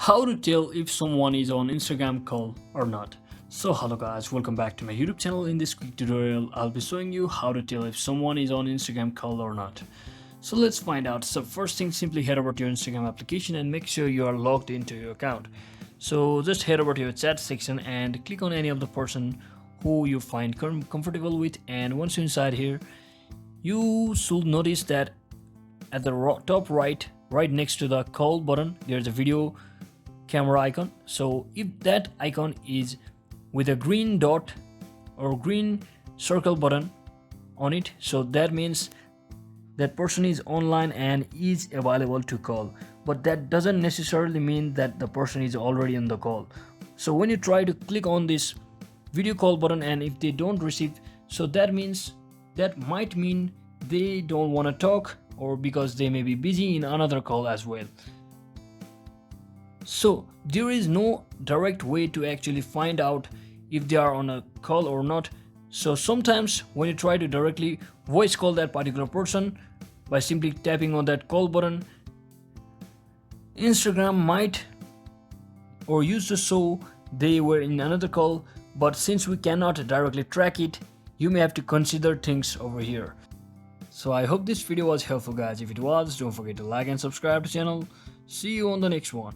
How to tell if someone is on Instagram call or not. So hello guys, welcome back to my YouTube channel. In this quick tutorial I'll be showing you how to tell if someone is on Instagram call or not. So let's find out. So first thing, simply head over to your Instagram application and make sure you are logged into your account. So just head over to your chat section and click on any of the person who you find comfortable with, and once you're inside here you should notice that at the top right next to the call button there's a video camera icon. So if that icon is with a green dot or green circle button on it, so that means that person is online and is available to call, but that doesn't necessarily mean that the person is already on the call. So when you try to click on this video call button and if they don't receive, so that might mean they don't want to talk, or because they may be busy in another call as well. So there is no direct way to actually find out if they are on a call or not. So sometimes when you try to directly voice call that particular person by simply tapping on that call button, Instagram might or used to show they were in another call, but since we cannot directly track it, you may have to consider things over here. So I hope this video was helpful guys. If it was, don't forget to like and subscribe to the channel. See you on the next one.